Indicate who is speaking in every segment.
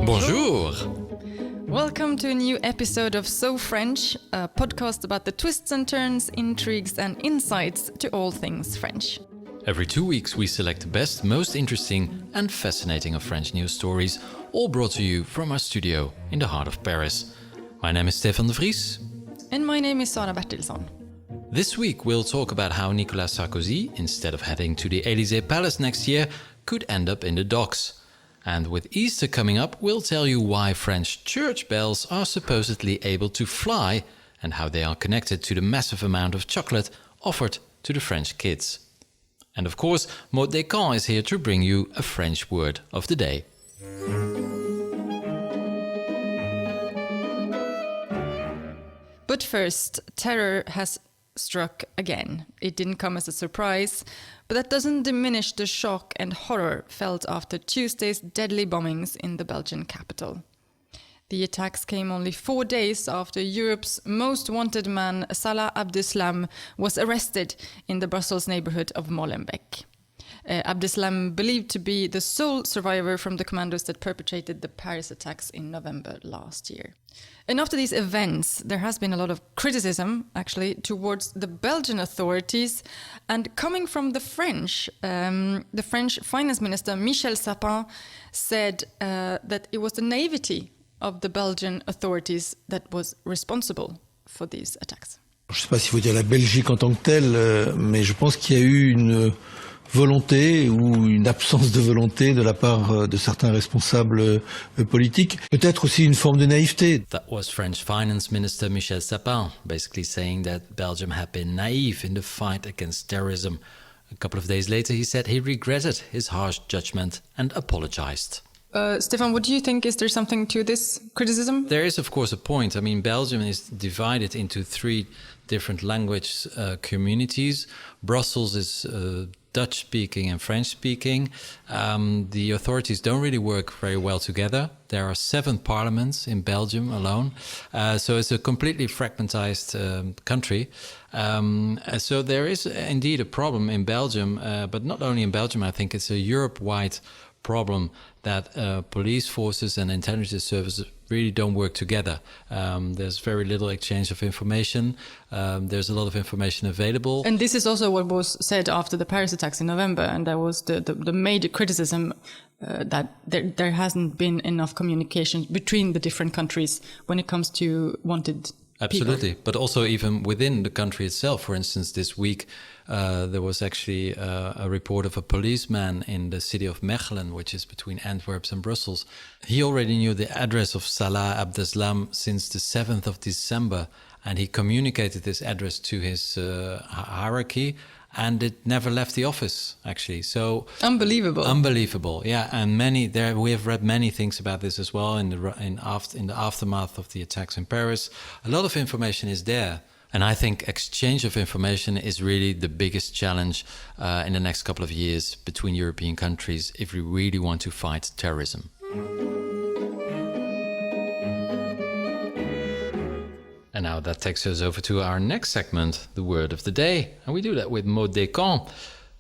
Speaker 1: Bonjour!
Speaker 2: Welcome to a new episode of So French, a podcast about the twists and turns, intrigues and insights to all things French.
Speaker 1: Every 2 weeks we select the best, most interesting and fascinating of French news stories, all brought to you from our studio in the heart of Paris. My name is Stefan Vries.
Speaker 2: And my name is Sara Bertilsson.
Speaker 1: This week we'll talk about how Nicolas Sarkozy, instead of heading to the Élysée Palace next year, could end up in the docks. And with Easter coming up, we'll tell you why French church bells are supposedly able to fly and how they are connected to the massive amount of chocolate offered to the French kids. And of course, Maud Descamps is here to bring you a French word of the day.
Speaker 2: But first, terror has struck again. It didn't come as a surprise, but that doesn't diminish the shock and horror felt after Tuesday's deadly bombings in the Belgian capital. The attacks came only 4 days after Europe's most wanted man, Salah Abdeslam, was arrested in the Brussels neighborhood of Molenbeek. Abdeslam believed to be the sole survivor from the commandos that perpetrated the Paris attacks in November last year. And after these events, there has been a lot of criticism, actually, towards the Belgian authorities. And coming from the French finance minister, Michel Sapin, said that it was the naivety of the Belgian authorities that was responsible for these attacks.
Speaker 3: Je ne sais pas s'il faut dire la Belgique en tant que telle, mais je pense qu'il y a eu une volonté ou une absence de volonté de la part de certains responsables politiques. Peut-être aussi une forme de naïveté.
Speaker 1: That was French Finance Minister Michel Sapin, basically saying that Belgium had been naive in the fight against terrorism. A couple of days later, he said he regretted his harsh judgment and apologized.
Speaker 2: Stefan, what do you think? Is there something to this criticism?
Speaker 1: There is, of course, a point. I mean, Belgium is divided into 3 different language communities. Brussels is Dutch-speaking and French-speaking. The authorities don't really work very well together. There are 7 parliaments in Belgium alone. So it's a completely fragmentized country. So there is indeed a problem in Belgium, but not only in Belgium. I think it's a Europe-wide problem that police forces and intelligence services really don't work together. There's very little exchange of information. There's a lot of information available.
Speaker 2: And this is also what was said after the Paris attacks in November, and that was the major criticism that there hasn't been enough communication between the different countries when it comes to wanted
Speaker 1: Absolutely.
Speaker 2: people.
Speaker 1: But also even within the country itself. For instance, this week there was actually a report of a policeman in the city of Mechelen, which is between Antwerp and Brussels. He already knew the address of Salah Abdeslam since the 7th of December, and he communicated this address to his hierarchy, and it never left the office, actually. So unbelievable, yeah. And we have read many things about this as well in the aftermath of the attacks in Paris. A lot of information is there. And I think exchange of information is really the biggest challenge in the next couple of years between European countries if we really want to fight terrorism. And now that takes us over to our next segment, the word of the day. And we do that with Maud Descamps.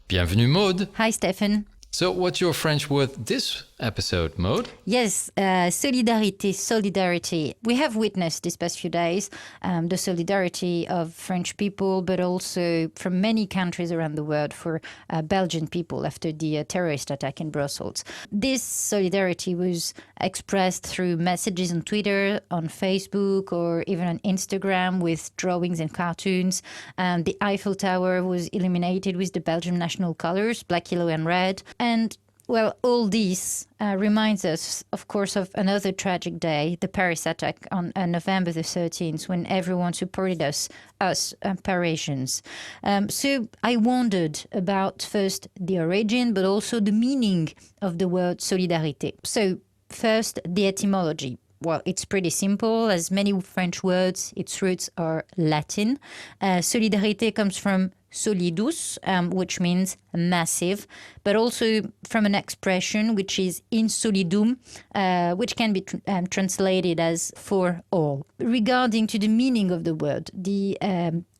Speaker 1: Bienvenue, Maud.
Speaker 4: Hi, Stefan.
Speaker 1: So what's your French word this episode, Maud?
Speaker 4: Yes, solidarity. We have witnessed these past few days the solidarity of French people, but also from many countries around the world for Belgian people after the terrorist attack in Brussels. This solidarity was expressed through messages on Twitter, on Facebook, or even on Instagram with drawings and cartoons. The Eiffel Tower was illuminated with the Belgian national colors, black, yellow and red. And well, all this reminds us, of course, of another tragic day, the Paris attack on November the 13th, when everyone supported us Parisians. So I wondered about first the origin, but also the meaning of the word solidarité. So first, the etymology. Well, it's pretty simple. As many French words, its roots are Latin. Solidarité comes from solidus, which means massive, but also from an expression which is in solidum, which can be translated as for all. Regarding to the meaning of the word, the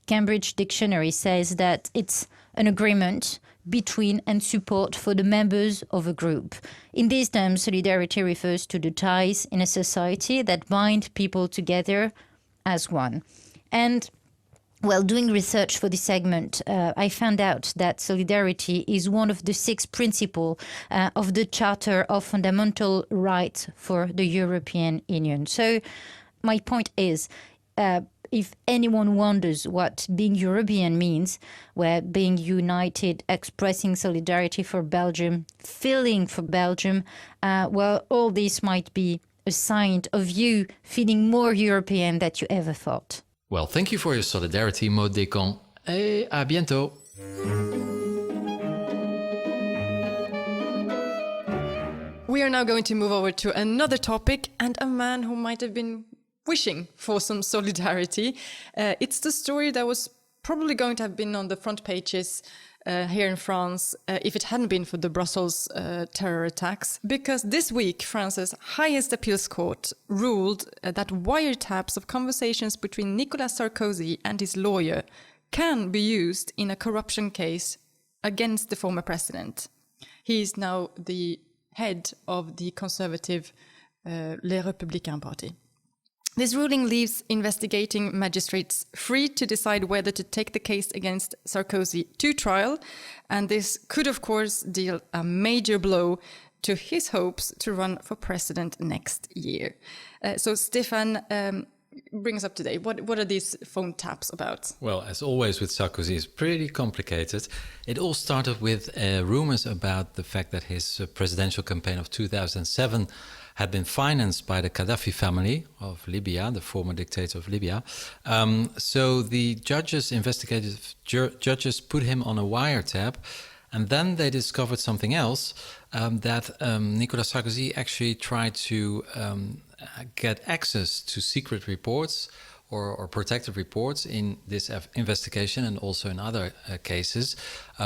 Speaker 4: Cambridge Dictionary says that it's an agreement between and support for the members of a group. In these terms, solidarity refers to the ties in a society that bind people together as one. And well, doing research for this segment, I found out that solidarity is one of the 6 principles of the Charter of Fundamental Rights for the European Union. So my point is, if anyone wonders what being European means, where being united, expressing solidarity for Belgium, feeling for Belgium, well, all this might be a sign of you feeling more European than you ever thought.
Speaker 1: Well, thank you for your solidarity, Maud Descamps. Et à bientôt.
Speaker 2: We are now going to move over to another topic and a man who might have been wishing for some solidarity. It's the story that was probably going to have been on the front pages here in France if it hadn't been for the Brussels terror attacks. Because this week, France's highest appeals court ruled that wiretaps of conversations between Nicolas Sarkozy and his lawyer can be used in a corruption case against the former president. He is now the head of the conservative Les Républicains party. This ruling leaves investigating magistrates free to decide whether to take the case against Sarkozy to trial, and this could, of course, deal a major blow to his hopes to run for president next year. So, Stefan, bring us up to date. What are these phone taps about?
Speaker 1: Well, as always with Sarkozy, it's pretty complicated. It all started with rumors about the fact that his presidential campaign of 2007 had been financed by the Gaddafi family of Libya, the former dictator of Libya. So the judges, investigative judges, put him on a wiretap, and then they discovered something else, that Nicolas Sarkozy actually tried to get access to secret reports or protected reports in this investigation and also in other cases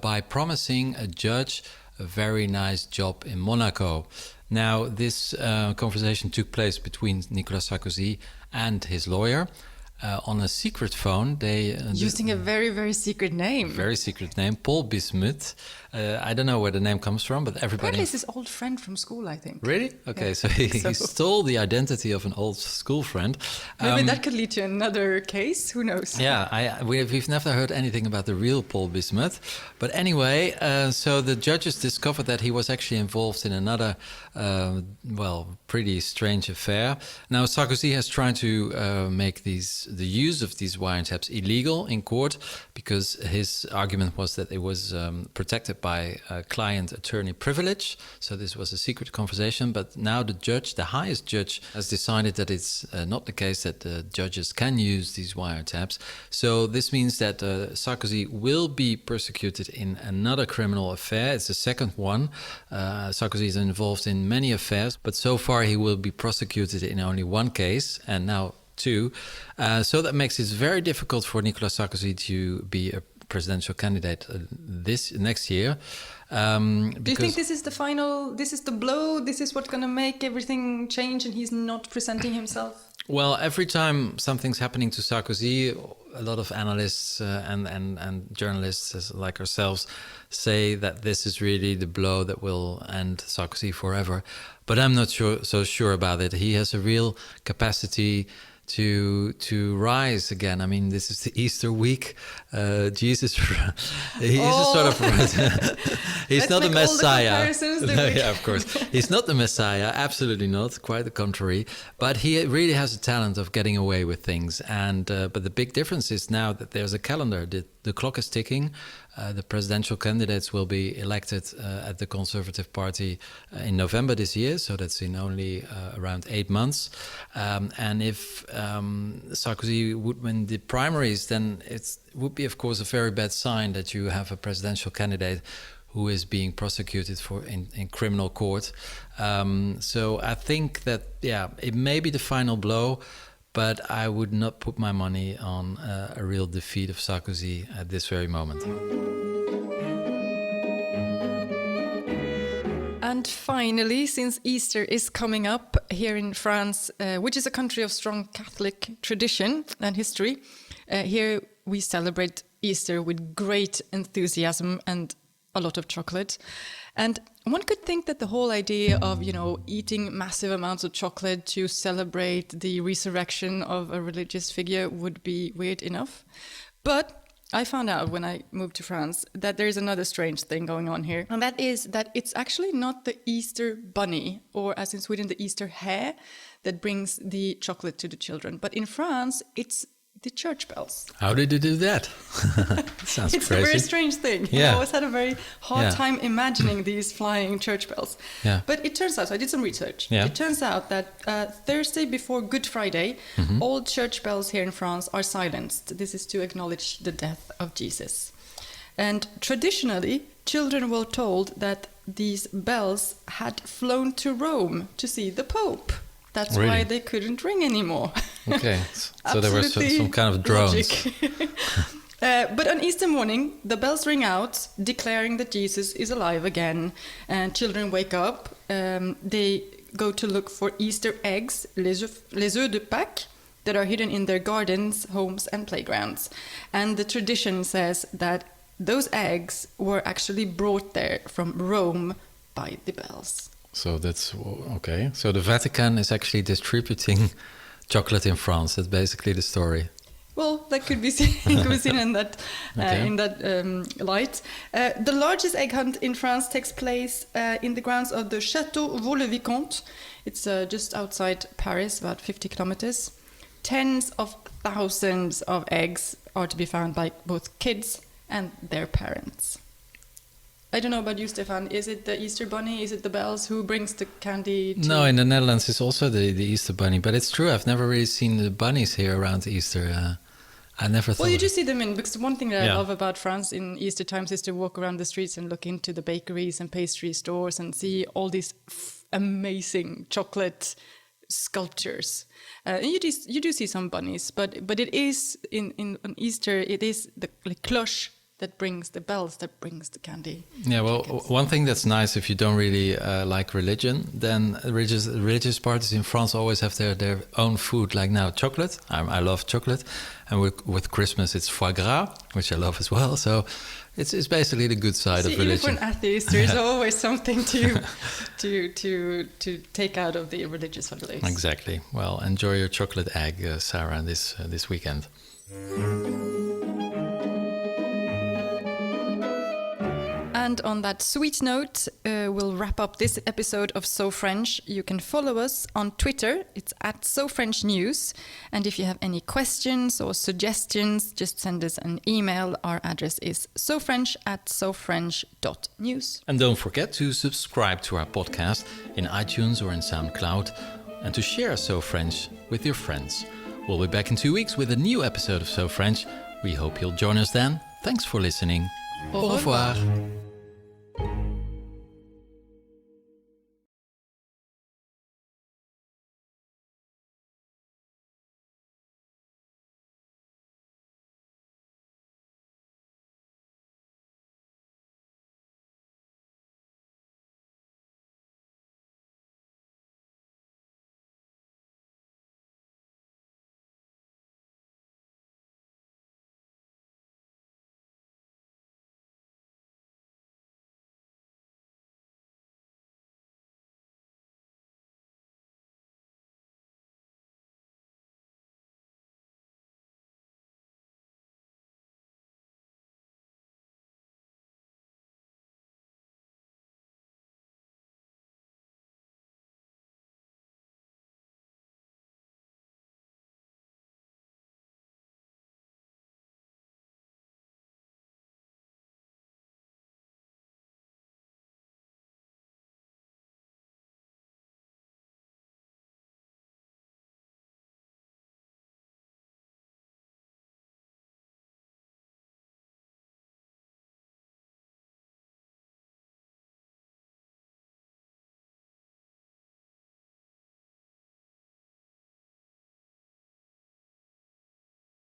Speaker 1: by promising a judge a very nice job in Monaco. Now, this conversation took place between Nicolas Sarkozy and his lawyer on a secret phone. They
Speaker 2: using a very, very secret name.
Speaker 1: Very secret name, Paul Bismuth. I don't know where the name comes from, but everybody...
Speaker 2: Apparently it's his old friend from school, I think.
Speaker 1: Really? Okay,
Speaker 2: yeah.
Speaker 1: So he stole the identity of an old school friend.
Speaker 2: Maybe that could lead to another case, who knows?
Speaker 1: Yeah, we've never heard anything about the real Paul Bismuth. But anyway, so the judges discovered that he was actually involved in another, pretty strange affair. Now, Sarkozy has tried to make the use of these wiretaps illegal in court because his argument was that it was protected by client-attorney privilege. So this was a secret conversation. But now the highest judge, has decided that it's not the case that the judges can use these wiretaps. So this means that Sarkozy will be persecuted in another criminal affair. It's the second one. Sarkozy is involved in many affairs, but so far he will be prosecuted in only one case, and now 2. So that makes it very difficult for Nicolas Sarkozy to be a presidential candidate this next year. Do
Speaker 2: you think this is the final, this is the blow, this is what's going to make everything change and he's not presenting himself?
Speaker 1: Well, every time something's happening to Sarkozy, a lot of analysts and journalists like ourselves say that this is really the blow that will end Sarkozy forever. But I'm not so sure about it. He has a real capacity to rise again. I mean, this is the Easter week. Jesus, he's a sort of... he's not the Messiah. Yeah, of course. He's not the Messiah, absolutely not, quite the contrary. But he really has a talent of getting away with things. And but the big difference is now that there's a calendar. The clock is ticking. The presidential candidates will be elected at the Conservative Party in November this year, so that's in only around 8 months. And if Sarkozy would win the primaries, then it would be, of course, a very bad sign that you have a presidential candidate who is being prosecuted for in criminal court. So I think that, it may be the final blow, but I would not put my money on a real defeat of Sarkozy at this very moment.
Speaker 2: And finally, since Easter is coming up here in France, which is a country of strong Catholic tradition and history, here we celebrate Easter with great enthusiasm and a lot of chocolate. And one could think that the whole idea of, eating massive amounts of chocolate to celebrate the resurrection of a religious figure would be weird enough. But I found out when I moved to France that there's another strange thing going on here. And that is that it's actually not the Easter bunny, or as in Sweden, the Easter hare, that brings the chocolate to the children. But in France, it's the church bells.
Speaker 1: How did you do that? Sounds
Speaker 2: it's
Speaker 1: crazy.
Speaker 2: A very strange thing.
Speaker 1: Yeah.
Speaker 2: I always had a very hard time imagining these flying church bells.
Speaker 1: Yeah.
Speaker 2: But it turns out, so I did some research.
Speaker 1: Yeah.
Speaker 2: It turns out that Thursday before Good Friday, all church bells here in France are silenced. This is to acknowledge the death of Jesus. And traditionally, children were told that these bells had flown to Rome to see the Pope. That's
Speaker 1: Really?
Speaker 2: why they couldn't ring anymore.
Speaker 1: Okay, so there were some kind of drones.
Speaker 2: But on Easter morning, the bells ring out, declaring that Jesus is alive again. And children wake up. They go to look for Easter eggs, les œufs de Pâques, that are hidden in their gardens, homes, and playgrounds. And the tradition says that those eggs were actually brought there from Rome by the bells.
Speaker 1: So that's okay. So the Vatican is actually distributing chocolate in France. That's basically the story.
Speaker 2: Well, that could be seen, in that light. The largest egg hunt in France takes place in the grounds of the Château Vaux-le-Vicomte. It's just outside Paris, about 50 kilometers. Tens of thousands of eggs are to be found by both kids and their parents. I don't know about you, Stefan. Is it the Easter bunny? Is it the bells? Who brings the candy?
Speaker 1: No, in the Netherlands it's also the Easter bunny. But it's true, I've never really seen the bunnies here around Easter. I never thought.
Speaker 2: Well, you do see them because one thing that I love about France in Easter times is to walk around the streets and look into the bakeries and pastry stores and see all these amazing chocolate sculptures. And you do see some bunnies, but it is on Easter it is the cloche that brings the bells, that brings the candy.
Speaker 1: Yeah, well, one thing that's nice if you don't really like religion, then religious parties in France always have their own food. Like now, chocolate. I love chocolate, and with Christmas it's foie gras, which I love as well. So it's basically the good side of religion.
Speaker 2: Even for an atheist, there is always something to take out of the religious holidays.
Speaker 1: Exactly. Well, enjoy your chocolate egg, Sara, this weekend.
Speaker 2: And on that sweet note, we'll wrap up this episode of So French. You can follow us on Twitter. It's @SoFrenchNews. And if you have any questions or suggestions, just send us an email. Our address is sofrench@sofrench.news.
Speaker 1: And don't forget to subscribe to our podcast in iTunes or in SoundCloud, and to share So French with your friends. We'll be back in 2 weeks with a new episode of So French. We hope you'll join us then. Thanks for listening. Au revoir.